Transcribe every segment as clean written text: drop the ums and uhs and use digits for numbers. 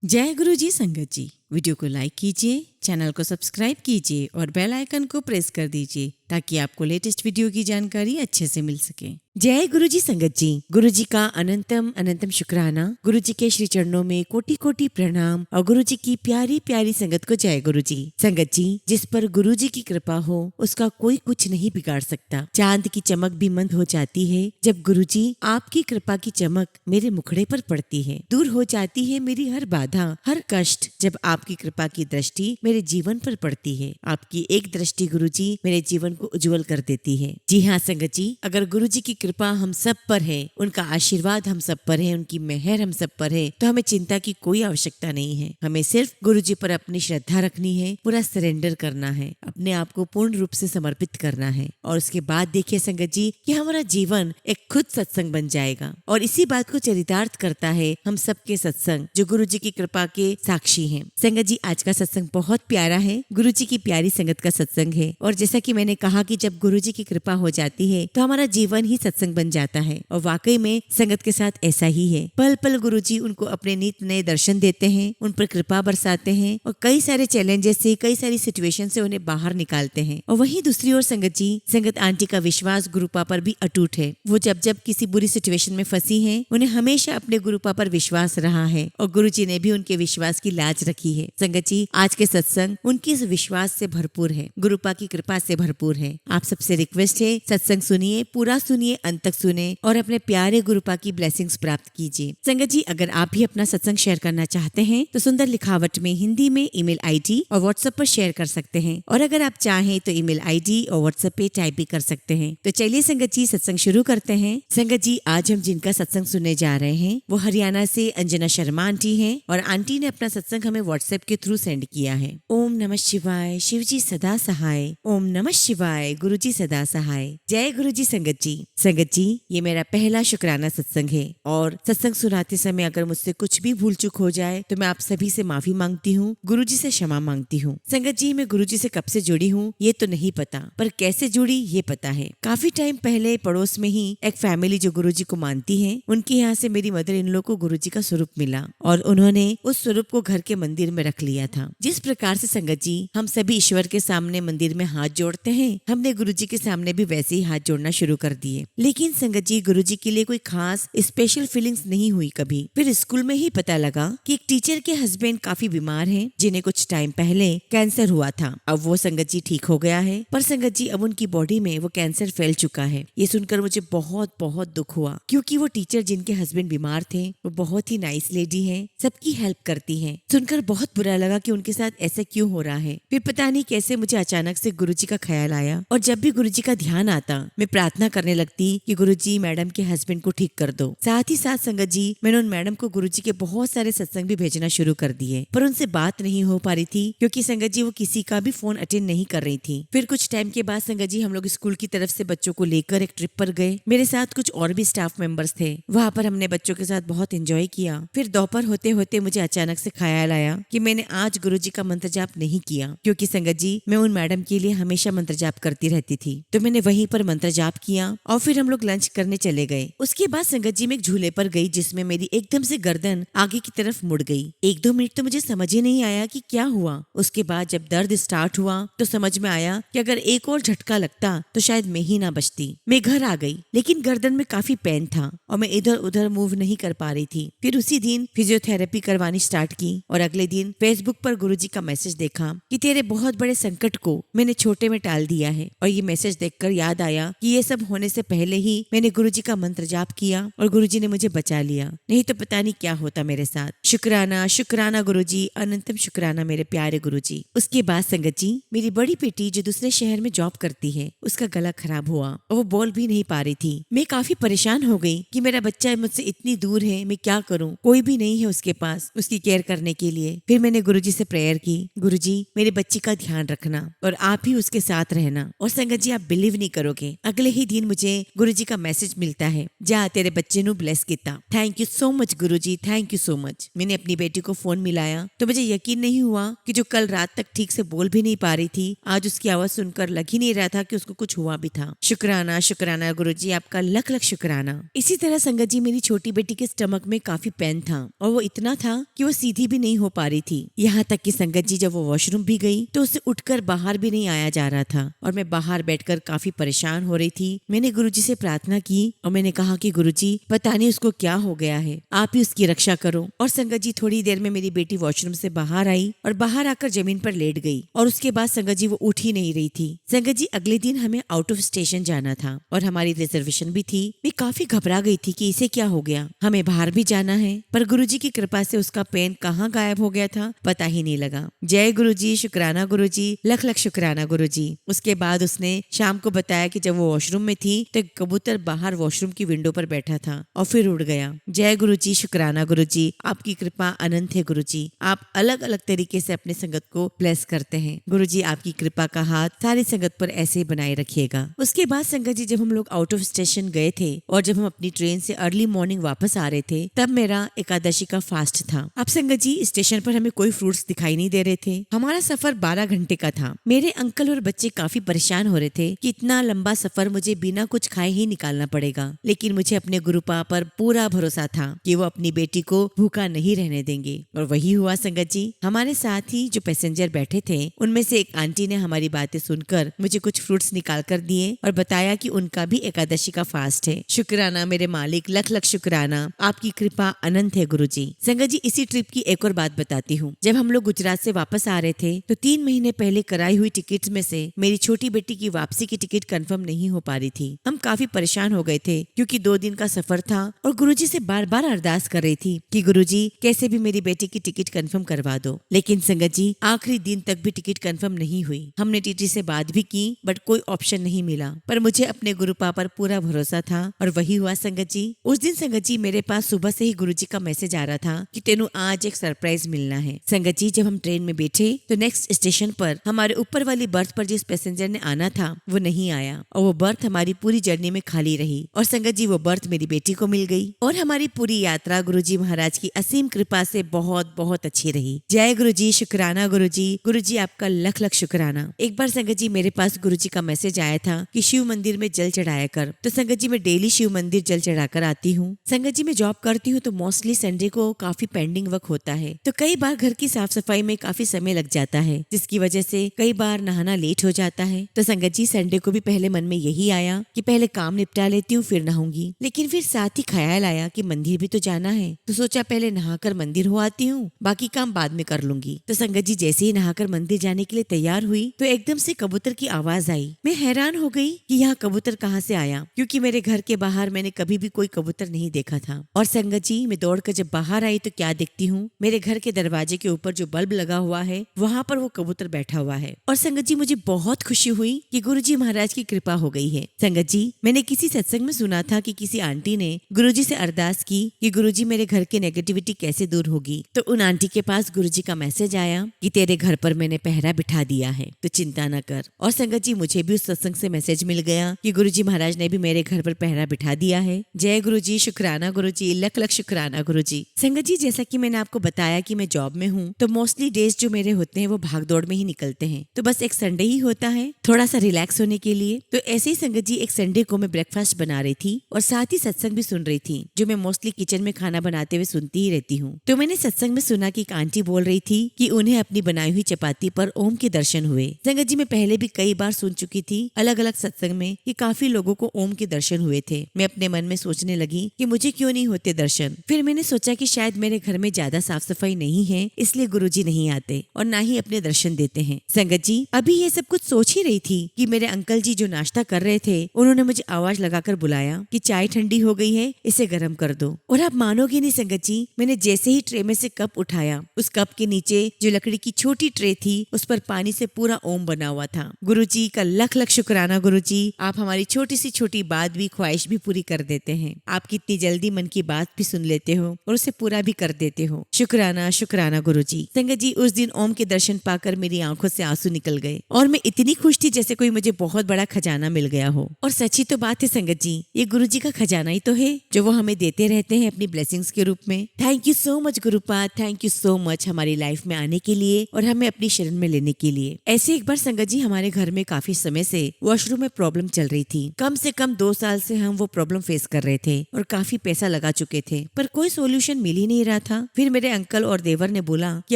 जय गुरु जी संगत जी। वीडियो को लाइक कीजिए, चैनल को सब्सक्राइब कीजिए और बेल आइकन को प्रेस कर दीजिए ताकि आपको लेटेस्ट वीडियो की जानकारी अच्छे से मिल सके। जय गुरु जी संगत जी। गुरु जी का अनंतम अनंतम शुक्राना। गुरु जी के श्री चरणों में कोटि कोटि प्रणाम और गुरु जी की प्यारी प्यारी संगत को जय गुरु जी। संगत जी, जिस पर गुरु जी की कृपा हो उसका कोई कुछ नहीं बिगाड़ सकता। चांद की चमक भी मंद हो जाती है जब गुरु जी आपकी कृपा की चमक मेरे मुखड़े पर पड़ती है। दूर हो जाती है मेरी हर बाधा, हर कष्ट जब आपकी कृपा की दृष्टि मेरे जीवन पर पड़ती है। आपकी एक दृष्टि गुरु जी मेरे जीवन को उज्जवल कर देती है। जी हाँ संगत जी, अगर गुरु जी की कृपा हम सब पर है, उनका आशीर्वाद हम सब पर है, उनकी मेहर हम सब पर है, तो हमें चिंता की कोई आवश्यकता नहीं है। हमें सिर्फ गुरु जी पर अपनी श्रद्धा रखनी है, पूरा सरेंडर करना है, अपने आप को पूर्ण रूप से समर्पित करना है। और उसके बाद देखिए संगत जी कि हमारा जीवन एक खुद सत्संग बन जाएगा। और इसी बात को चरितार्थ करता है हम सबके सत्संग जो गुरु जी की कृपा के साक्षी हैं। संगत जी, आज का सत्संग बहुत प्यारा है, गुरु जी की प्यारी संगत का सत्संग है। और जैसा कि मैंने कहा कि जब गुरु जी की कृपा हो जाती है तो हमारा जीवन ही सत्संग बन जाता है। और वाकई में संगत के साथ ऐसा ही है। पल पल गुरु जी उनको अपने नित नए दर्शन देते हैं, उन पर कृपा बरसाते हैं और कई सारे चैलेंजेस से, कई सारी सिचुएशन से उन्हें बाहर निकालते हैं। और वहीं दूसरी ओर संगत जी, संगत आंटी का विश्वास गुरुपा पर भी अटूट है। वो जब जब किसी बुरी सिचुएशन में फंसी है, उन्हें हमेशा अपने गुरुपा पर विश्वास रहा है और गुरु जी ने भी उनके विश्वास की लाज रखी है। संगत जी, आज के सत्संग उनके इस विश्वास से भरपूर है, गुरुपा की कृपा से भरपूर है। आप सबसे रिक्वेस्ट है, सत्संग सुनिए, पूरा सुनिए, अंत तक सुने और अपने प्यारे गुरुपा की ब्लेसिंग्स प्राप्त कीजिए। संगत जी, अगर आप भी अपना सत्संग शेयर करना चाहते हैं तो सुंदर लिखावट में हिंदी में ईमेल आईडी और व्हाट्सएप पर शेयर कर सकते हैं। और अगर आप चाहें तो ईमेल आईडी और व्हाट्सएप पे टाइप भी कर सकते हैं। तो चलिए संगत जी, सत्संग शुरू करते हैं। संगत जी, आज हम जिनका सत्संग सुनने जा रहे हैं वो हरियाणा से अंजना शर्मा आंटी हैं और आंटी ने अपना सत्संग हमें व्हाट्सएप के थ्रू सेंड किया है। ओम नमः शिवाय, शिव जी सदा सहाय। ओम नमः शिवाय, गुरु जी सदा सहाय। जय गुरु जी संगत जी। संगत जी, ये मेरा पहला शुक्राना सत्संग है और सत्संग सुनाते समय अगर मुझसे कुछ भी भूल चूक हो जाए तो मैं आप सभी से माफी मांगती हूँ, गुरु जी से क्षमा मांगती हूँ। संगत जी, मैं गुरु जी से कब से जुड़ी हूँ ये तो नहीं पता, पर कैसे जुड़ी ये पता है। काफी टाइम पहले पड़ोस में ही एक फैमिली जो गुरु जी को मानती है, उनके यहाँ से मेरी मदर इन लोग को गुरु जी का स्वरूप मिला और उन्होंने उस स्वरूप को घर के मंदिर में रख लिया था। जिस प्रकार से संगत जी हम सभी ईश्वर के सामने मंदिर में हाथ जोड़ते हैं, हमने गुरु जी के सामने भी वैसे ही हाथ जोड़ना शुरू कर दिए। लेकिन संगत जी, गुरु जी के लिए कोई खास स्पेशल फीलिंग्स नहीं हुई कभी। फिर स्कूल में ही पता लगा कि एक टीचर के हस्बैंड काफी बीमार हैं, जिन्हें कुछ टाइम पहले कैंसर हुआ था। अब वो संगत जी ठीक हो गया है, पर संगत जी अब उनकी बॉडी में वो कैंसर फैल चुका है। ये सुनकर मुझे बहुत बहुत दुख हुआ, क्योंकि वो टीचर जिनके हस्बैंड बीमार थे वो बहुत ही नाइस लेडी है, सबकी हेल्प करती है। सुनकर बहुत बुरा लगा कि उनके साथ ऐसा क्यों हो रहा है। फिर पता नहीं कैसे मुझे अचानक से गुरु जी का ख्याल आया और जब भी गुरु जी का ध्यान आता मैं प्रार्थना करने लगती कि गुरु जी मैडम के हस्बैंड को ठीक कर दो। साथ ही साथ संगत जी, मैंने उन मैडम को गुरु जी के बहुत सारे सत्संग भी भेजना शुरू कर दिए, पर उनसे बात नहीं हो पा रही थी क्योंकि संगत जी वो किसी का भी फोन अटेंड नहीं कर रही थी। फिर कुछ टाइम के बाद संगत जी हम लोग स्कूल की तरफ से बच्चों को लेकर एक ट्रिप पर गए। मेरे साथ कुछ और भी स्टाफ मेंबर्स थे। वहाँ पर हमने बच्चों के साथ बहुत एंजॉय किया। फिर दोपहर होते होते मुझे अचानक से ख्याल आया कि मैंने आज गुरु जी का मंत्र जाप नहीं किया, क्योंकि संगत जी मैं उन मैडम के लिए हमेशा मंत्र जाप करती रहती थी। तो मैंने वहीं पर मंत्र जाप किया और फिर हम लोग लंच करने चले गए। उसके बाद संगत जी मैं एक झूले पर गई जिसमें मेरी एकदम से गर्दन आगे की तरफ मुड़ गई। 1-2 मिनट तो मुझे समझ ही नहीं आया कि क्या हुआ। उसके बाद जब दर्द स्टार्ट हुआ तो समझ में आया कि अगर एक और झटका लगता तो शायद मैं ही ना बचती। मैं घर आ गई, लेकिन गर्दन में काफी पेन था और मैं इधर उधर मूव नहीं कर पा रही थी। फिर उसी दिन फिजियोथेरेपी करवानी स्टार्ट की और अगले दिन फेसबुक पर गुरु जी का मैसेज देखा कि तेरे बहुत बड़े संकट को मैंने छोटे में टाल दिया है। और ये मैसेज देखकर याद आया कि ये सब होने से पहले ही मैंने गुरु जी का मंत्र जाप किया और गुरु जी ने मुझे बचा लिया, नहीं तो पता नहीं क्या होता मेरे साथ। शुक्राना शुक्राना गुरु जी, अनंतम शुक्राना मेरे प्यारे गुरु जी। उसके बाद संगत जी मेरी बड़ी बेटी जो दूसरे शहर में जॉब करती है, उसका गला खराब हुआ और वो बोल भी नहीं पा रही थी। मैं काफी परेशान हो गई कि मेरा बच्चा मुझसे इतनी दूर है, मैं क्या करूँ, कोई भी नहीं है उसके पास उसकी केयर करने के लिए। फिर मैंने गुरुजी से प्रेयर की, गुरुजी मेरे बच्ची का ध्यान रखना और आप ही उसके साथ रहना। और संगत जी, आप बिलीव नहीं करोगे, अगले ही दिन मुझे गुरुजी का मैसेज मिलता है, जा तेरे बच्चे नु ब्लेस किता। Thank you so much Guruji, thank you so much. मैंने अपनी बेटी को फोन मिलाया तो मुझे यकीन नहीं हुआ कि जो कल रात तक ठीक से बोल भी नहीं पा रही थी, आज उसकी आवाज सुनकर लग ही नहीं रहा था कि उसको कुछ हुआ भी था। शुक्राना शुक्राना गुरुजी, आपका लख लख शुक्राना। इसी तरह संगत जी, मेरी छोटी बेटी के स्टमक में काफी पेन था और वो इतना था कि वो सीधी भी नहीं हो पा रही थी। यहाँ तक कि संगत जी, जब वो वॉशरूम भी गई तो उसे उठकर बाहर भी नहीं आया जा रहा था और मैं बाहर बैठकर काफी परेशान हो रही थी। मैंने गुरुजी से प्रार्थना की और मैंने कहा कि गुरुजी पता नहीं उसको क्या हो गया है, आप ही उसकी रक्षा करो। और संगत जी, थोड़ी देर में मेरी बेटी वॉशरूम से बाहर आई और बाहर आकर जमीन पर लेट गई और उसके बाद संगत जी वो उठ ही नहीं रही थी। संगत जी, अगले दिन हमें आउट ऑफ स्टेशन जाना था और हमारी रिजर्वेशन भी थी। मैं काफी घबरा गई थी कि इसे क्या हो गया, हमें बाहर भी जाना है। पर गुरुजी की कृपा से उसका पेन कहाँ गायब हो गया था पता ही नहीं लगा। जय गुरुजी, शुक्राना गुरुजी, लख लख शुक्राना गुरुजी। उसके बाद उसने शाम को बताया कि जब वो वॉशरूम में थी तो एक कबूतर बाहर वॉशरूम की विंडो पर बैठा था और फिर उड़ गया। जय गुरुजी, शुक्राना गुरुजी, आपकी कृपा अनंत है गुरुजी। आप अलग अलग तरीके से अपने संगत को ब्लेस करते हैं गुरुजी, आपकी कृपा का हाथ सारी संगत पर ऐसे ही बनाए रखिएगा। उसके बाद संगत जी, जब हम लोग आउट ऑफ स्टेशन गए थे और जब हम अपनी ट्रेन से अर्ली मॉर्निंग वापस आ रहे थे, तब मेरा एकादशी का फास्ट था। अब संगत जी, स्टेशन पर हमें कोई फ्रूट्स दिखाई नहीं दे रहे थे। हमारा सफर 12 घंटे का था। मेरे अंकल और बच्चे काफी परेशान हो रहे थे कि इतना लंबा सफर मुझे बिना कुछ खाए ही निकालना पड़ेगा, लेकिन मुझे अपने गुरुपा पर पूरा भरोसा था कि वो अपनी बेटी को भूखा नहीं रहने देंगे। और वही हुआ संगत जी। हमारे साथ ही जो पैसेंजर बैठे थे उनमें से एक आंटी ने हमारी बातें सुनकर मुझे कुछ फ्रूट्स निकाल कर दिए और बताया कि उनका भी एकादशी का फास्ट है। शुक्राना मेरे मालिक, लख लख शुक्राना, आपकी कृपा अनंत है गुरुजी। संगत जी, इसी ट्रिप की एक और बात बताती हूँ। जब हम लोग गुजरात से वापस आ रहे थे तो 3 महीने पहले कराई हुई टिकट में से मेरी छोटी बेटी की वापसी की टिकट कंफर्म नहीं हो पा रही थी। हम काफी परेशान हो गए थे क्योंकि 2 दिन का सफर था और गुरुजी से बार बार अरदास कर रही थी कि गुरुजी कैसे भी मेरी बेटी की टिकट कंफर्म करवा दो। लेकिन संगत जी, आखिरी दिन तक भी टिकट कंफर्म नहीं हुई। हमने टीटी से बात भी की बट कोई ऑप्शन नहीं मिला। पर मुझे अपने गुरुपा पर पूरा भरोसा था और वही हुआ संगत जी। उस दिन संगत जी, मेरे पास सुबह से ही गुरुजी का मैसेज आ रहा था कि तेनू आज एक सरप्राइज मिलना है। संगत जी, जब हम ट्रेन में बैठे तो नेक्स्ट स्टेशन पर हमारे ऊपर वाली बर्थ पर जिस पैसेंजर ने आना था वो नहीं आया और वो बर्थ हमारी पूरी जर्नी में खाली रही। और संगत जी, वो बर्थ मेरी बेटी को मिल गई और हमारी पूरी यात्रा गुरुजी महाराज की असीम कृपा से बहुत बहुत अच्छी रही। जय गुरुजी, शुक्राना गुरुजी, गुरुजी आपका लख लख शुक्राना। एक बार संगत जी, मेरे पास गुरुजी का मैसेज आया था कि शिव मंदिर में जल चढ़ाया कर। तो संगत जी, मैं डेली शिव मंदिर जल चढ़ाकर आती हूँ। संगत जी, मैं जॉब करती हूँ तो मोस्टली संडे को काफी पेंडिंग वर्क होता है, तो कई बार घर की साफ सफाई में काफी समय लग जाता है, जिसकी वजह से कई बार नहाना लेट हो जाता है। तो संगत जी, संडे को भी पहले मन में यही आया कि पहले काम निपटा लेती हूँ फिर नहाऊंगी। लेकिन फिर साथ ही ख्याल आया कि मंदिर भी तो जाना है, तो सोचा पहले नहाकर मंदिर हो आती हूँ, बाकी काम बाद में कर लूंगी। तो संगत जी, जैसे ही नहाकर मंदिर जाने के लिए तैयार हुई तो एकदम से कबूतर की आवाज आई। मैं हैरान हो गई कि यहाँ कबूतर कहाँ से आया, क्योंकि मेरे घर के बाहर मैंने कभी भी कोई कबूतर नहीं देखा था। और संगत जी, मैं दौड़कर जब बाहर आई तो क्या देखती हूँ, मेरे घर के दरवाजे के ऊपर जो बल्ब लगा हुआ है वहाँ पर वो कबूतर बैठा हुआ है। और संगत जी, मुझे बहुत खुशी हुई कि गुरुजी महाराज की कृपा हो गई है। संगत जी, मैंने किसी सत्संग में सुना था कि किसी आंटी ने गुरुजी से अरदास की कि गुरुजी मेरे घर की नेगेटिविटी कैसे दूर होगी। तो उन आंटी के पास गुरुजी का मैसेज आया कि तेरे घर पर मैंने पहरा बिठा दिया है, तो चिंता न कर। और संगत जी, मुझे भी उस सत्संग से मैसेज मिल गया कि गुरुजी महाराज ने भी मेरे घर पर पहरा बिठा दिया है। जय गुरुजी, शुक्राना गुरुजी, लख लख शुक्राना गुरुजी। संगत जी, जैसा कि मैंने आपको बताया कि मैं जॉब में हूँ तो मोस्टली डेज जो मेरे होते हैं वो भाग दौड़ में ही निकलते हैं, तो बस एक संडे ही होता है थोड़ा सा रिलैक्स होने के लिए। तो ऐसे ही संगत जी, एक संडे को मैं ब्रेकफास्ट बना रही थी और साथ ही सत्संग भी सुन रही थी, जो मैं मोस्टली किचन में खाना बनाते हुए सुनती ही रहती हूँ। तो मैंने सत्संग में सुना कि एक आंटी बोल रही थी कि उन्हें अपनी बनाई हुई चपाती पर ओम के दर्शन हुए। संगत जी, मैं पहले भी कई बार सुन चुकी थी अलग अलग सत्संग में कि काफी लोगों को ओम के दर्शन हुए थे। मैं अपने मन में सोचने लगी कि मुझे क्यों नहीं होते दर्शन। फिर मैंने सोचा कि शायद मेरे घर में ज्यादा साफ सफाई नहीं है, इसलिए गुरुजी नहीं आते और ना ही अपने दर्शन देते हैं। संगत जी, अभी ये सब कुछ सोच ही रही थी कि मेरे अंकल जी जो नाश्ता कर रहे थे उन्होंने मुझे आवाज लगाकर बुलाया कि चाय ठंडी हो गई है, इसे गर्म कर दो। और आप मानोगे नहीं संगत जी, मैंने जैसे ही ट्रे में से कप उठाया, उस कप के नीचे जो लकड़ी की छोटी ट्रे थी उस पर पानी से पूरा ओम बना हुआ था। गुरुजी का लख लख शुक्राना गुरुजी, आप हमारी छोटी सी छोटी बात भी, ख्वाहिश भी पूरी कर देते हैं। आप कितनी जल्दी मन की बात भी सुन लेते हो और उसे पूरा भी कर देते हो। शुक्राना शुक्राना शुक्राना गुरुजी। संगत जी, उस दिन ओम के दर्शन पाकर मेरी आंखों से आंसू निकल गए और मैं इतनी खुश थी जैसे कोई मुझे बहुत बड़ा खजाना मिल गया हो। और सच्ची तो बात है संगत जी, ये गुरुजी का खजाना ही तो है जो वो हमें देते रहते हैं अपनी ब्लेसिंग्स के रूप में। Thank you so much गुरुपा, thank you so much हमारी लाइफ में आने के लिए और हमें अपनी शरण में लेने के लिए। ऐसे एक बार संगत जी, हमारे घर में काफी समय से वॉशरूम में प्रॉब्लम चल रही थी। कम से कम 2 साल से हम वो प्रॉब्लम फेस कर रहे थे और काफी पैसा लगा चुके थे, पर कोई सोल्यूशन मिल ही नहीं रहा था। फिर मेरे अंकल और देवर ने बोला कि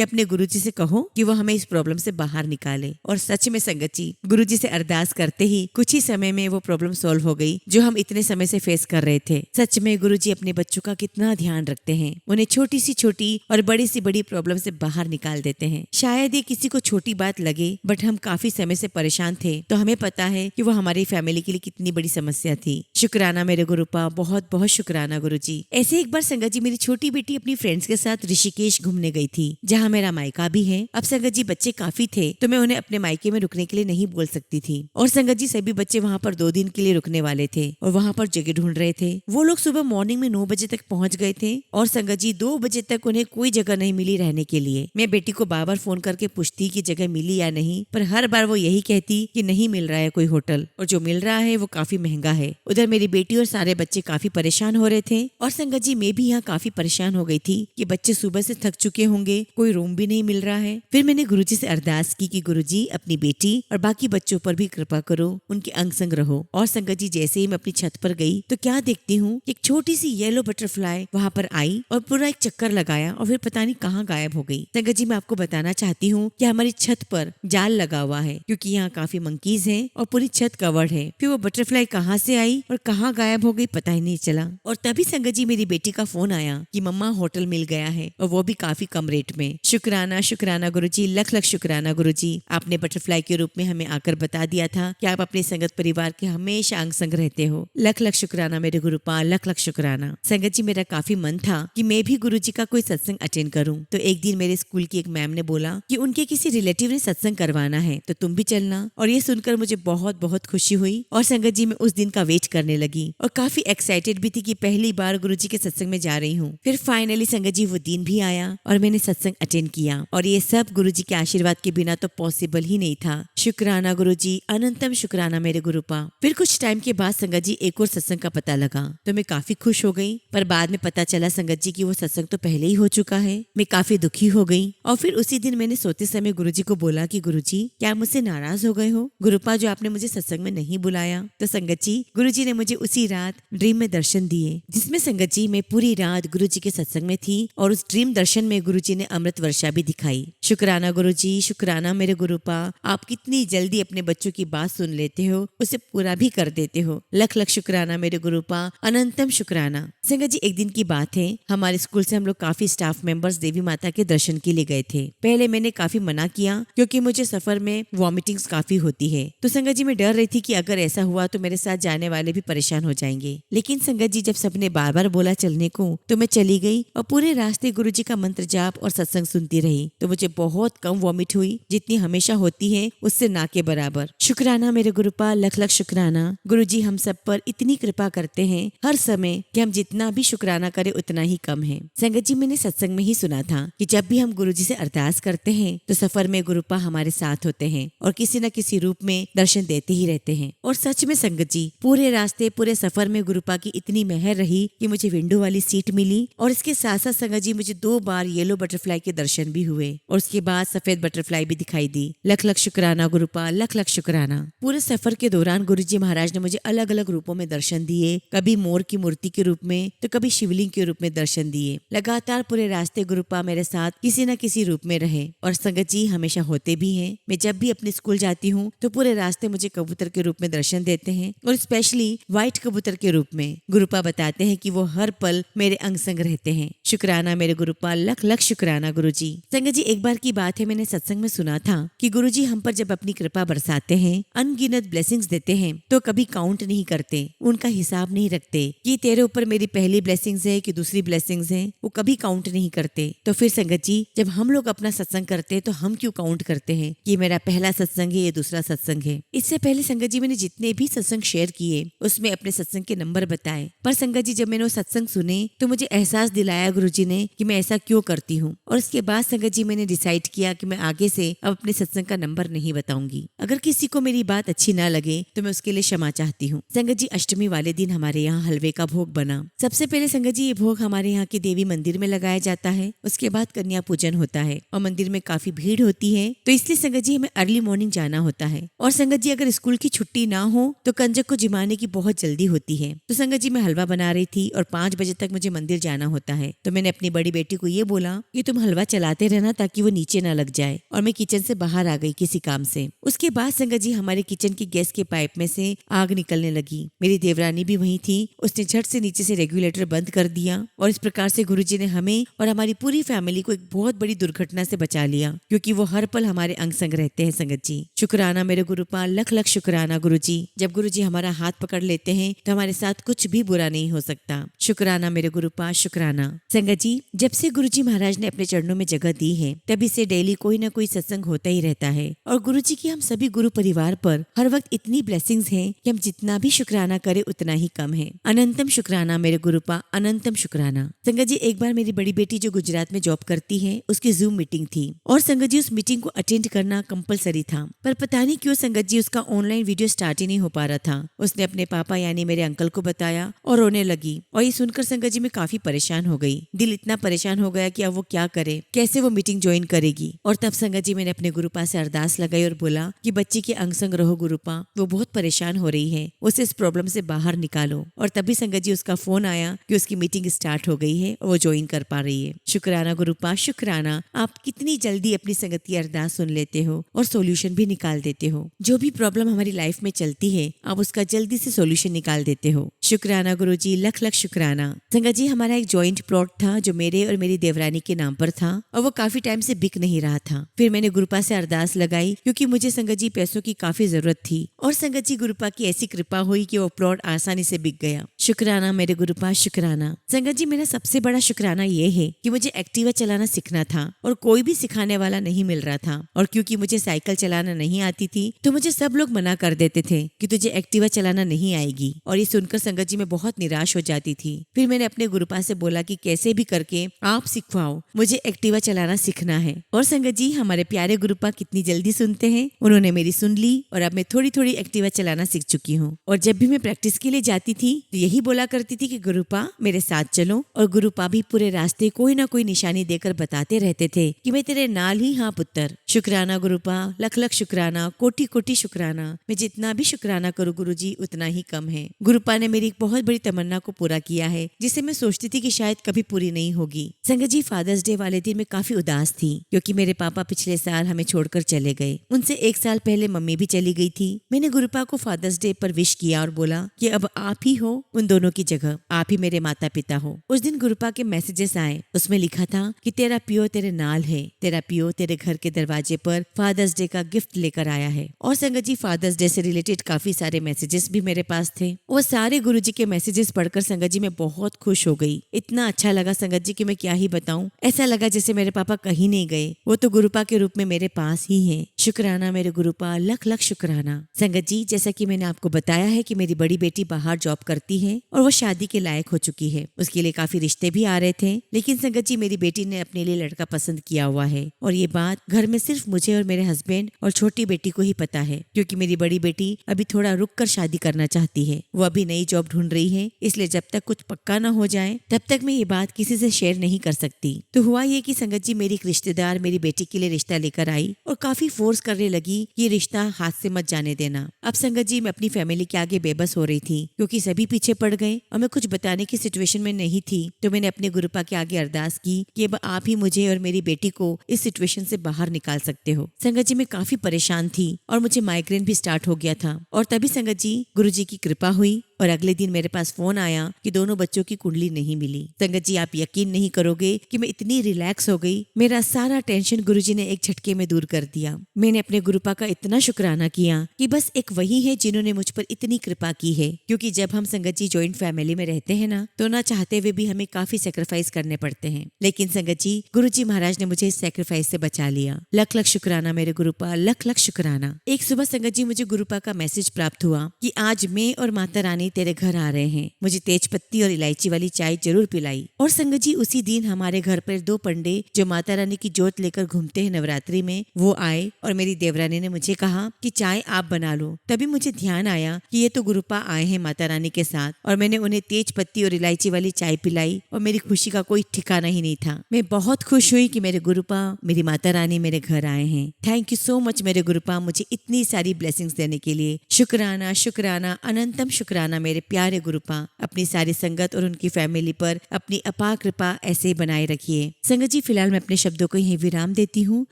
अपने गुरुजी से कहो कि वो हमें इस प्रॉब्लम से बाहर निकाले। और सच में संगत जी, गुरुजी से अरदास करते ही कुछ ही समय में वो प्रॉब्लम सॉल्व हो गई जो हम इतने समय से फेस कर रहे थे। सच में गुरुजी अपने बच्चों का कितना ध्यान रखते हैं, उन्हें छोटी सी छोटी और बड़ी सी बड़ी प्रॉब्लम से बाहर निकाल देते हैं। शायद ये किसी को छोटी बात लगे, बट हम काफी समय से परेशान थे तो हमें पता है कि वो हमारी फैमिली के लिए कितनी बड़ी समस्या थी। शुक्राना मेरे गुरुपा, बहुत बहुत शुक्राना गुरुजी। ऐसे एक बार संगत जी, मेरी छोटी बेटी अपनी फ्रेंड्स के साथ ऋषिकेश घूमने गई थी, जहाँ मेरा मायका भी है। अब संगत जी, बच्चे काफी थे तो मैं उन्हें अपने मायके में रुकने के लिए नहीं बोल सकती थी। और संगत जी, सभी बच्चे वहाँ पर 2 दिन के लिए रुकने वाले थे और वहाँ पर जगह ढूंढ रहे थे। वो लोग सुबह मॉर्निंग में 9 बजे तक पहुँच गए थे और संगत जी 2 बजे तक उन्हें कोई जगह नहीं मिली रहने के लिए। मैं बेटी को बार बार फोन करके पूछती कि जगह मिली या नहीं, पर हर बार वो यही कहती कि नहीं मिल रहा है कोई होटल, और जो मिल रहा है वो काफी महंगा है। उधर मेरी बेटी और सारे बच्चे काफी परेशान हो रहे थे और संगत जी, मैं भी यहाँ काफी परेशान हो गई थी कि बच्चे सुबह से थक चुके होंगे, कोई रूम भी नहीं मिल रहा है। फिर मैंने गुरुजी से अरदास की कि गुरुजी, अपनी बेटी और बाकी बच्चों पर भी कृपा करो, उनके अंग संग रहो। और संगत जी, जैसे ही मैं अपनी छत पर गई तो क्या देखती हूँ, एक छोटी सी येलो बटरफ्लाई वहाँ पर आई और पूरा एक चक्कर लगाया और फिर पता नहीं कहाँ गायब हो गई। संगत जी, मैं आपको बताना चाहती हूँ कि हमारी छत पर जाल लगा हुआ है क्योंकि यहाँ काफी मंकीज हैं और पूरी छत कवर्ड है। फिर वो बटरफ्लाई कहाँ से आई और कहाँ गायब हो गई पता ही नहीं चला। और तभी संगत जी, मेरी बेटी का फोन आया कि मम्मा होटल मिल गया है और वो भी काफी कम रेट में। शुक्राना शुक्राना गुरुजी, लख लख शुक्राना गुरुजी। आपने बटरफ्लाई के रूप में हमें आकर बता दिया था कि आप अपने संगत परिवार के हमेशा अंग संग रहते हो। लख लख शुक्राना मेरे गुरुपा, लख लख शुक्राना। संगत जी, मेरा काफी मन था कि मैं भी गुरुजी का कोई सत्संग अटेंड करूं, तो एक दिन मेरे स्कूल की एक मैम ने बोला कि उनके किसी रिलेटिव ने सत्संग करवाना है तो तुम भी चलना। और ये सुनकर मुझे बहुत बहुत खुशी हुई और संगत जी, मैं उस दिन का वेट करने लगी और काफी एक्साइटेड भी थी कि पहली बार गुरुजी के सत्संग में जा रही हूँ। फिर फाइनली संगत जी, वो दिन भी आया और मैंने सत्संग अटेंड किया और ये सब गुरुजी के आशीर्वाद के बिना तो पॉसिबल ही नहीं था। शुक्राना गुरुजी, अनंतम शुक्राना मेरे गुरुपा। फिर कुछ टाइम के बाद संगत जी, एक और सत्संग का पता लगा तो मैं काफी खुश हो गई, पर बाद में पता चला संगत जी की वो सत्संग तो पहले ही हो चुका है। मैं काफी दुखी हो गई और फिर उसी दिन मैंने सोते समय गुरुजी को बोला कि गुरुजी, क्या मुझसे नाराज हो गए हो गुरुपा, जो आपने मुझे सत्संग में नहीं बुलाया? तो संगत जी, गुरुजी ने मुझे उसी रात ड्रीम में दर्शन दिए, जिसमें संगत जी मैं पूरी रात गुरुजी के सत्संग में थी और उस ड्रीम दर्शन में गुरुजी ने अमृत वर्षा भी दिखाई। शुक्राना गुरुजी, शुक्राना मेरे गुरुपा। आप कितनी जल्दी अपने बच्चों की बात सुन लेते हो, उसे पूरा भी कर देते हो। लख लख शुक्राना मेरे गुरुपा, अनंतम शुक्राना। संगत जी, एक दिन की बात है, हमारे स्कूल से हम लोग काफी स्टाफ मेंबर्स देवी माता के दर्शन के लिए गए थे। पहले मैंने काफी मना किया क्योंकि मुझे सफर में वॉमिटिंग्स काफी होती है, तो संगत जी मैं डर रही थी कि अगर ऐसा हुआ तो मेरे साथ जाने वाले भी परेशान हो जाएंगे। लेकिन संगत जी, जब सबने बार बार बोला चलने को तो मैं चली गई और पूरे रास्ते गुरुजी का मंत्र जाप और सत्संग सुनती रही। तो मुझे बहुत कम वॉमिट हुई, जितनी हमेशा होती है उससे ना के बराबर। शुक्राना मेरे गुरुपा, लख लख शुक्राना। गुरुजी हम सब पर इतनी कृपा करते हैं हर समय कि हम जितना भी शुक्राना करें उतना ही कम है। संगत जी, मैंने सत्संग में ही सुना था कि जब भी हम गुरुजी से अरदास करते हैं तो सफर में गुरुपा हमारे साथ होते हैं और किसी न किसी रूप में दर्शन देते ही रहते हैं। और सच में संगत जी, पूरे रास्ते पूरे सफर में गुरुपा की इतनी मेहर रही कि मुझे विंडो वाली सीट मिली और इसके साथ साथ संगत जी मुझे 2 बार येलो बटरफ्लाई के दर्शन भी हुए और उसके बाद सफेद बटरफ्लाई भी दिखाई दी। लख लख शुक्राना गुरुपा, लख लख शुक्राना। पूरे सफर के दौरान गुरुजी महाराज ने मुझे अलग अलग रूपों में दर्शन दिए, कभी मोर की मूर्ति के रूप में तो कभी शिवलिंग के रूप में दर्शन दिए। लगातार पूरे रास्ते गुरुपा मेरे साथ किसी न किसी रूप में रहे और संगत जी हमेशा होते भी हैं। मैं जब भी अपने स्कूल जाती हूँ तो पूरे रास्ते मुझे कबूतर के रूप में दर्शन देते हैं और स्पेशली व्हाइट कबूतर के रूप में। गुरुपा बताते हैं कि वो हर पल मेरे अंग संग रहते हैं। शुक्राना मेरे गुरुपा, लख लख शुक्राना गुरुजी। संगत जी, एक बार की बात है, मैंने सत्संग में सुना था कि गुरुजी हम पर जब अपनी कृपा बरसाते हैं, अनगिनत ब्लेसिंग्स देते हैं, तो कभी काउंट नहीं करते, उनका हिसाब नहीं रखते कि तेरे ऊपर मेरी पहली ब्लेसिंग्स है कि दूसरी ब्लेसिंग्स है, वो कभी काउंट नहीं करते। तो फिर संगत जी, जब हम लोग अपना सत्संग करते हैं तो हम क्यों काउंट करते हैं कि मेरा पहला सत्संग है, ये दूसरा सत्संग है। इससे पहले संगत जी मैंने जितने भी सत्संग शेयर किए उसमें अपने सत्संग के नंबर बताए, पर संगत जी जब मैंने वो सत्संग सुने तो मुझे एहसास दिलाया गुरुजी ने कि मैं ऐसा क्यों करती हूँ। और उसके बाद संगत जी मैंने डिसाइड किया कि मैं आगे से अब अपने सत्संग का नंबर नहीं बताऊंगी। अगर किसी को मेरी बात अच्छी ना लगे तो मैं उसके लिए क्षमा चाहती हूँ। संगत जी, अष्टमी वाले दिन हमारे यहाँ हलवे का भोग बना। सबसे पहले संगत जी ये भोग हमारे यहाँ की देवी मंदिर में लगाया जाता है, उसके बाद कन्या पूजन होता है और मंदिर में काफी भीड़ होती है, तो इसलिए संगत जी हमें अर्ली मॉर्निंग जाना होता है। और संगत जी अगर स्कूल की छुट्टी ना हो तो कंजक को जिमाने की बहुत जल्दी होती है। तो संगत जी मैं हलवा बना रही थी और 5 बजे तक मुझे मंदिर जाना होता है। तो मैंने अपनी बड़ी बेटी को ये बोला कि तुम हलवा चलाते रहना ताकि वो नीचे ना लग जाए, और मैं किचन से बाहर आ गई किसी काम से। उसके बाद संगत जी हमारे किचन की गैस के पाइप में से आग निकलने लगी। मेरी देवरानी भी वहीं थी, उसने झट से नीचे से रेगुलेटर बंद कर दिया और इस प्रकार से गुरुजी ने हमें और हमारी पूरी फैमिली को एक बहुत बड़ी दुर्घटना से बचा लिया, क्योंकि वो हर पल हमारे अंग संग रहते हैं। संगत जी शुक्राना मेरे गुरुपाल, लख लख शुक्राना गुरुजी। जब गुरुजी हमारा हाथ पकड़ लेते हैं तो हमारे साथ कुछ भी बुरा नहीं हो सकता। शुक्राना मेरे गुरुपाल, शुक्राना। संगत जी जब से गुरुजी महाराज ने अपने चरणों में जगह दी है तभी से डेली कोई ना कोई सत्संग होता ही रहता है, और गुरुजी की हम सभी गुरु परिवार पर हर वक्त इतनी ब्लेसिंग्स हैं कि हम जितना भी शुक्राना करें उतना ही कम है। अनंतम शुक्राना मेरे गुरुपा, अनंतम शुक्राना। संगत जी एक बार मेरी बड़ी बेटी जो गुजरात में जॉब करती है उसकी जूम मीटिंग थी, और संगत जी उस मीटिंग को अटेंड करना कंपलसरी था, पर पता नहीं क्यों संगत जी उसका ऑनलाइन वीडियो स्टार्ट ही नहीं हो पा रहा था। उसने अपने पापा यानी मेरे अंकल को बताया और रोने लगी, और ये सुनकर संगत जी मैं काफी परेशान हो गई। दिल इतना परेशान हो गया कि अब वो क्या करे, कैसे वो मीटिंग ज्वाइन करेगी। और तब संगत जी मैंने अपने गुरुपा से अरदास लगाई और बोला कि बच्ची के अंग संग रहो गुरुपा, वो बहुत परेशान हो रही है, उसे इस प्रॉब्लम से बाहर निकालो। और तभी संगत जी उसका फोन आया कि उसकी मीटिंग स्टार्ट हो गई है और वो ज्वाइन कर पा रही है। शुक्राना गुरुपा, शुक्राना। आप कितनी जल्दी अपनी संगत की अरदास सुन लेते हो और सोल्यूशन भी निकाल देते हो। जो भी प्रॉब्लम हमारी लाइफ में चलती है आप उसका जल्दी से सोल्यूशन निकाल देते हो। शुक्राना गुरुजी, लख लख शुक्राना। संगत जी हमारा एक जॉइंट प्लॉट था जो मेरे और मेरी देवरानी के नाम पर था, और वो काफी टाइम से बिक नहीं रहा था। फिर मैंने गुरुपा से अरदास लगाई क्योंकि मुझे संगत जी पैसों की काफी जरूरत थी, और संगत जी गुरुपा की ऐसी कृपा हुई कि वो प्लॉट आसानी से बिक गया। शुक्राना मेरे गुरुपा, शुक्राना। संगत जी मेरा सबसे बड़ा शुक्राना ये है कि मुझे एक्टिवा चलाना सीखना था और कोई भी सिखाने वाला नहीं मिल रहा था, और क्योंकि मुझे साइकिल चलाना नहीं आती थी तो मुझे सब लोग मना कर देते थे कि तुझे एक्टिवा चलाना नहीं आएगी, और ये सुनकर संगत जी मैं बहुत निराश हो जाती थी। फिर मैंने अपने गुरुपा से बोला कि कैसे भी करके आप सिखवाओ, मुझे एक्टिवा चलाना सीखना है। और संगत जी हमारे प्यारे गुरुपा कितनी जल्दी सुनते हैं, उन्होंने मेरी सुन ली और अब मैं थोड़ी थोड़ी एक्टिवा चलाना सीख चुकी हूँ। और जब भी मैं प्रैक्टिस के लिए जाती थी तो यही बोला करती थी कि गुरुपा मेरे साथ चलो, और गुरुपा भी पूरे रास्ते कोई ना कोई निशानी देकर बताते रहते थे कि मैं तेरे नाल ही हाँ पुत्र। शुक्राना गुरुपा, लख लख शुक्राना, कोटि कोटि शुक्राना। मैं जितना भी शुक्राना करूँ गुरुजी उतना ही कम है। गुरुपा ने मेरी एक बहुत बड़ी तमन्ना को पूरा किया है जिसे मैं सोचती थी कि शायद कभी पूरी नहीं होगी। संगत जी फादर्स डे वाले दिन मैं काफी उदास थी क्योंकि मेरे पापा पिछले साल हमें छोड़कर चले गए। उनसे 1 साल पहले मम्मी भी चली गई थी। मैंने गुरुपा को फादर्स डे पर विश किया और बोला कि अब आप ही हो उन दोनों की जगह, आप ही मेरे माता पिता हो। उस दिन गुरुपा के मैसेजेस आए, उसमें लिखा था कि तेरा पियो तेरे नाल है, तेरा पियो तेरे घर के दरवाजे पर फादर्स डे का गिफ्ट लेकर आया है। और संगत जी फादर्स डे से रिलेटेड काफी सारे मैसेजेस भी मेरे पास थे। वो सारे गुरुजी के मैसेजेस पढ़कर संगत जी मैं बहुत खुश हो गई। इतना अच्छा लगा संगत जी कि मैं क्या ही बताऊं। ऐसा लगा जैसे मेरे पापा कहीं नहीं गए, वो तो गुरुपा के रूप में मेरे पास ही हैं। शुक्राना मेरे गुरुपा, लख लख शुक्राना। संगत जी जैसा कि मैंने आपको बताया है कि मेरी बड़ी बेटी बाहर जॉब करती है और वो शादी के लायक हो चुकी है। उसके लिए काफी रिश्ते भी आ रहे थे, लेकिन संगत जी मेरी बेटी ने अपने लिए लड़का पसंद किया हुआ है, और ये बात घर में सिर्फ मुझे और मेरे हस्बैंड और छोटी बेटी को ही पता है, क्योंकि मेरी बड़ी बेटी अभी थोड़ा रुक कर शादी करना चाहती है। वो अभी नई जॉब ढूंढ रही है, इसलिए जब तक कुछ पक्का ना हो जाए तब तक मैं ये बात किसी से शेयर नहीं कर सकती। तो हुआ ये कि संगत जी मेरी एक रिश्तेदार मेरी बेटी के लिए रिश्ता लेकर आई और काफी फोर्स करने लगी कि ये रिश्ता हाथ से मत जाने देना। अब संगत जी मैं अपनी फैमिली के आगे बेबस हो रही थी क्योंकि सभी पीछे पड़ गए और मैं कुछ बताने की सिचुएशन में नहीं थी। तो मैंने अपने गुरुपा के आगे अरदास की कि अब आप ही मुझे और मेरी बेटी को इस सिचुएशन से बाहर निकाल सकते हो। संगत जी मैं काफी परेशान थी और मुझे माइग्रेन भी स्टार्ट हो गया था, और तभी संगत जी गुरुजी की कृपा हुई और अगले दिन मेरे पास फोन आया कि दोनों बच्चों की कुंडली नहीं मिली। संगत जी, आप यकीन नहीं करोगे कि मैं इतनी रिलैक्स हो गई। मेरा सारा टेंशन गुरुजी ने एक झटके में दूर कर दिया। मैंने अपने गुरुपा का इतना शुक्राना किया कि बस एक वही है जिन्होंने मुझ पर इतनी कृपा की है। क्योंकि जब हम संगत जी ज्वाइंट फैमिली में रहते हैं ना, तो ना चाहते हुए भी हमें काफी सेक्रीफाइस करने पड़ते हैं। लेकिन संगत जी, गुरुजी महाराज ने मुझे इस सेक्रीफाइस से बचा लिया। लख लख शुक्राना मेरे गुरुपा, लख लख शुक्राना। एक सुबह संगत जी मुझे गुरुपा का मैसेज प्राप्त हुआ कि आज मैं और माता रानी तेरे घर आ रहे हैं। मुझे तेज पत्ती और इलायची वाली चाय जरूर पिलाई। और संगत जी, उसी दिन हमारे घर पर 2 पंडे जो माता रानी की जोत लेकर घूमते हैं नवरात्रि में, वो आए और मेरी देवरानी ने मुझे कहा कि चाय आप बना लो। तभी मुझे ध्यान आया कि ये तो गुरुपा आए हैं माता रानी के साथ, और मैंने उन्हें तेज पत्ती और इलायची वाली चाय पिलाई और मेरी खुशी का कोई ठिकाना ही नहीं था। मैं बहुत खुश हुई कि मेरे गुरुपा, मेरी माता रानी मेरे घर आए हैं। थैंक यू सो मच मेरे गुरुपा, मुझे इतनी सारी ब्लेसिंग्स देने के लिए। शुक्राना शुक्राना अनंतम शुक्राना मेरे प्यारे गुरुपा। अपनी सारी संगत और उनकी फैमिली पर अपनी अपार कृपा ऐसे ही बनाए रखिए। संगत जी, फिलहाल मैं अपने शब्दों को यहीं विराम देती हूँ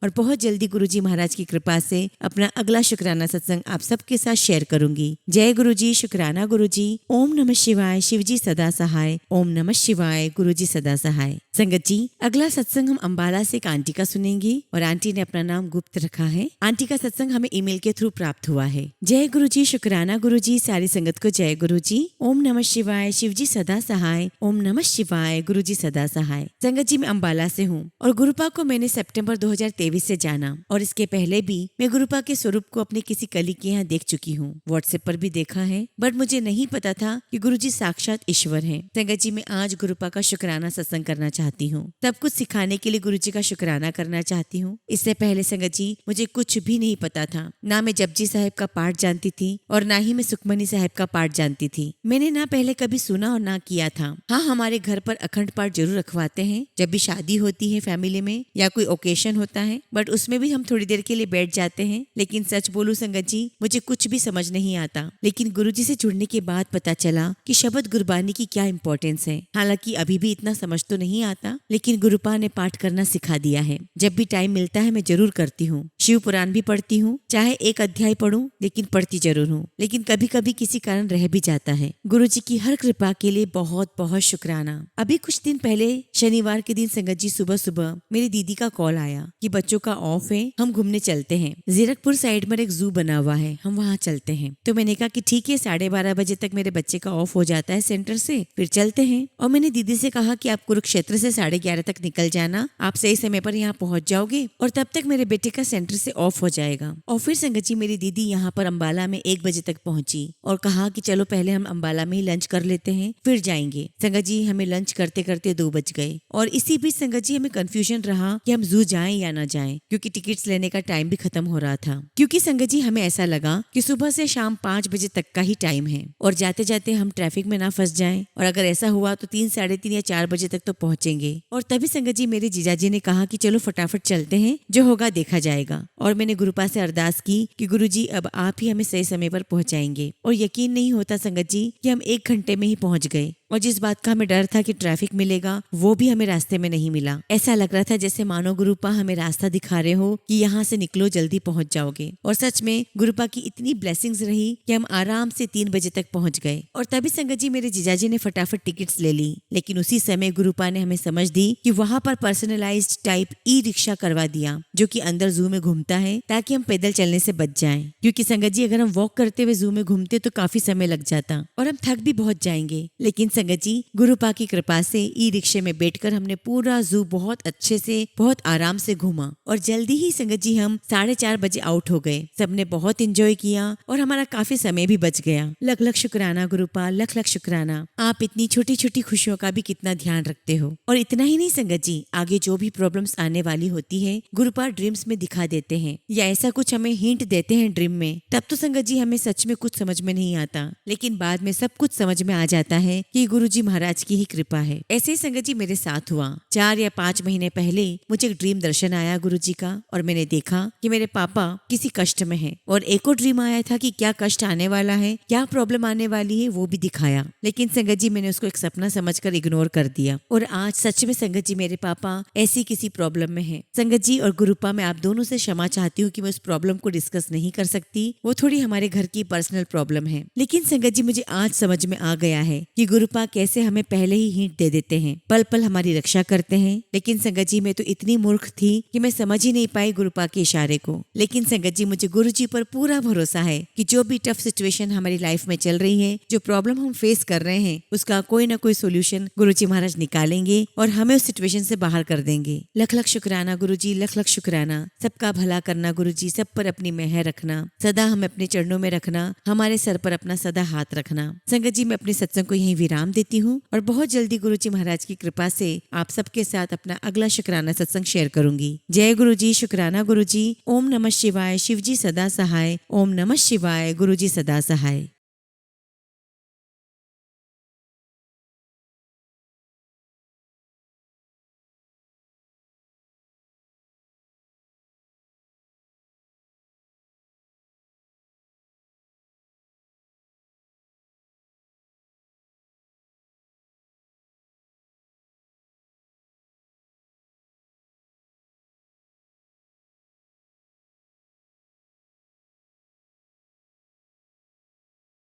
और बहुत जल्दी गुरुजी महाराज की कृपा से अपना अगला शुक्राना सत्संग आप सबके साथ शेयर करूंगी। जय गुरुजी, शुक्राना गुरुजी। ओम नमः शिवाय, शिवजी सदा सहाय। ओम नमः शिवाय, गुरुजी सदा सहाय। संगत जी, अगला सत्संग हम अंबाला से एक आंटी का सुनेंगे और आंटी ने अपना नाम गुप्त रखा है। आंटी का सत्संग हमें ईमेल के थ्रू प्राप्त हुआ है। जय गुरुजी, शुक्राना गुरुजी। सारी संगत को जय गुरुजी। ओम नमः शिवाय, शिवजी सदा सहाय। ओम नमः शिवाय, गुरुजी सदा सहाय। संगत जी, मैं अंबाला से हूँ और गुरुपा को मैंने सितंबर 2023 से जाना, और इसके पहले भी मैं गुरुपा के स्वरूप को अपने किसी कली के यहाँ देख चुकी हूँ। व्हाट्सएप पर भी देखा है, बट मुझे नहीं पता था कि गुरुजी साक्षात ईश्वर हैं। संगत जी, मैं आज गुरुपा का शुक्राना सत्संग करना चाहती हूँ। सब कुछ सिखाने के लिए गुरुजी का शुक्राना करना चाहती हूँ। इससे पहले संगत जी, मुझे कुछ भी नहीं पता था। ना मैं जपजी साहब का पाठ जानती थी और ना ही मैं सुखमनी साहब का पाठ जानती थी। मैंने ना पहले कभी सुना और ना किया था। हाँ, हमारे घर पर अखंड पाठ जरूर रखवाते हैं जब भी शादी होती है फैमिली में या कोई ओकेशन होता है, बट उसमें भी हम थोड़ी देर के लिए बैठ जाते हैं। लेकिन सच बोलूं संगत जी, मुझे कुछ भी समझ नहीं आता। लेकिन गुरुजी से जुड़ने के बाद पता चला कि शब्द गुरबानी की क्या इंपॉर्टेंस है। हालांकि अभी भी इतना समझ तो नहीं आता, लेकिन गुरुपा ने पाठ करना सिखा दिया है। जब भी टाइम मिलता है मैं जरूर करती हूँ। शिव पुराण भी पढ़ती हूँ, चाहे एक अध्याय पढ़ूं, लेकिन पढ़ती जरूर हूँ। लेकिन कभी कभी किसी कारण रह भी जाता है। गुरुजी की हर कृपा के लिए बहुत बहुत शुक्राना। अभी कुछ दिन पहले शनिवार के दिन संगत जी, सुबह सुबह मेरी दीदी का कॉल आया कि बच्चों का ऑफ है, हम घूमने चलते हैं। जीरकपुर साइड में एक जू बना हुआ है, हम वहाँ चलते हैं। तो मैंने कहा कि ठीक है, 12:30 बजे तक मेरे बच्चे का ऑफ हो जाता है सेंटर से, फिर चलते हैं। और मैंने दीदी से कहा कि आप कुरुक्षेत्र से 11:30 तक निकल जाना, आप सही समय पर यहाँ पहुँच जाओगे और तब तक मेरे बेटे का सेंटर से ऑफ हो जाएगा। और फिर संगत जी, मेरी दीदी यहाँ पर अंबाला में 1 बजे तक पहुंची और कहा कि चलो पहले हम अंबाला में ही लंच कर लेते हैं, फिर जाएंगे। संगत जी, हमें लंच करते करते 2 बज गए और इसी बीच संगत जी हमें कंफ्यूजन रहा कि हम जू जाएं या ना जाएं, क्योंकि टिकट्स लेने का टाइम भी खत्म हो रहा था। क्योंकि संगत जी, हमें ऐसा लगा कि सुबह से शाम 5 बजे तक का ही टाइम है और जाते जाते हम ट्रैफिक में ना फंस जाएं, और अगर ऐसा हुआ तो 3, 3:30 या 4 बजे तक तो पहुंचेंगे। और तभी संगत जी, मेरे जीजाजी ने कहा कि चलो फटाफट चलते हैं, जो होगा देखा जाएगा। और मैंने गुरुपा से अरदास की कि गुरुजी, अब आप ही हमें सही समय पर पहुंचाएंगे। और यकीन नहीं होता संगत जी कि हम 1 घंटे में ही पहुंच गए, और जिस बात का हमें डर था कि ट्रैफिक मिलेगा, वो भी हमें रास्ते में नहीं मिला। ऐसा लग रहा था जैसे मानो गुरुपा हमें रास्ता दिखा रहे हो कि यहाँ से निकलो, जल्दी पहुंच जाओगे। और सच में गुरुपा की इतनी ब्लेसिंग्स रही कि हम आराम से 3 बजे तक पहुंच गए। और तभी संगत जी, मेरे जीजाजी ने फटाफट टिकट्स ले ली। लेकिन उसी समय गुरुपा ने हमें समझ दी कि वहाँ पर पर्सनलाइज्ड टाइप ई-रिक्शा करवा दिया, जो कि अंदर जू में घूमता है, ताकि हम पैदल चलने से बच जाएं। क्योंकि संगत जी, अगर हम वॉक करते हुए जू में घूमते तो काफी समय लग जाता और हम थक भी बहुत जाएंगे। लेकिन संगत जी, गुरुपा की कृपा से ई रिक्शे में बैठकर हमने पूरा जू बहुत अच्छे से, बहुत आराम से घूमा और जल्दी ही संगत जी हम 4:30 बजे आउट हो गए। सबने बहुत एंजॉय किया और हमारा काफी समय भी बच गया। लख लख शुक्राना गुरुपा, लख लख शुक्राना। आप इतनी छोटी छोटी खुशियों का भी कितना ध्यान रखते हो। और इतना ही नहीं संगत जी, आगे जो भी प्रॉब्लम्स आने वाली होती है, गुरुपा ड्रीम्स में दिखा देते हैं या ऐसा कुछ हमें हिंट देते हैं ड्रीम में। तब तो संगत जी हमें सच में कुछ समझ में नहीं आता, लेकिन बाद में सब कुछ समझ में आ जाता है कि ये गुरुजी महाराज की ही कृपा है। ऐसे ही संगत जी मेरे साथ हुआ। 4 या 5 महीने पहले मुझे एक ड्रीम दर्शन आया गुरुजी का और मैंने देखा कि मेरे पापा किसी कष्ट में हैं और एक और ड्रीम आया था कि क्या कष्ट आने वाला है, क्या प्रॉब्लम आने वाली है, वो भी दिखाया। लेकिन संगत जी मैंने उसको एक सपना समझकर इग्नोर कर दिया और आज सच में संगत जी मेरे पापा ऐसी किसी प्रॉब्लम में है। संगत जी और गुरुपा मैं आप दोनों से क्षमा चाहती हूँ कि मैं उस प्रॉब्लम को डिस्कस नहीं कर सकती, वो थोड़ी हमारे घर की पर्सनल प्रॉब्लम है। लेकिन संगत जी मुझे आज समझ में आ गया है कि गुरुपा कैसे हमें पहले ही हिंट दे देते हैं, पल पल हमारी रक्षा करते हैं। लेकिन संगत जी मैं तो इतनी मूर्ख थी कि मैं समझ ही नहीं पाई गुरुपा के इशारे को। लेकिन संगत जी मुझे गुरुजी पर पूरा भरोसा है कि जो भी टफ सिचुएशन हमारी लाइफ में चल रही है, जो प्रॉब्लम हम फेस कर रहे हैं, उसका कोई ना कोई सोल्यूशन गुरुजी महाराज निकालेंगे और हमें उस सिचुएशन से बाहर कर देंगे। लख लख शुक्राना गुरुजी, लख लख शुक्राना। सबका भला करना गुरुजी, सब पर अपनी मेहर रखना, सदा हमें अपने चरणों में रखना, हमारे सर पर अपना सदा हाथ रखना। संगत जी मैं अपने सत्संग को यहीं विराम देती हूँ और बहुत जल्दी गुरुजी महाराज की कृपा से आप सबके साथ अपना अगला शुक्राना सत्संग शेयर करूंगी। जय गुरुजी, शुक्राना गुरुजी। ओम नमः शिवाय, शिवजी सदा सहाय। ओम नमः शिवाय, गुरुजी सदा सहाय।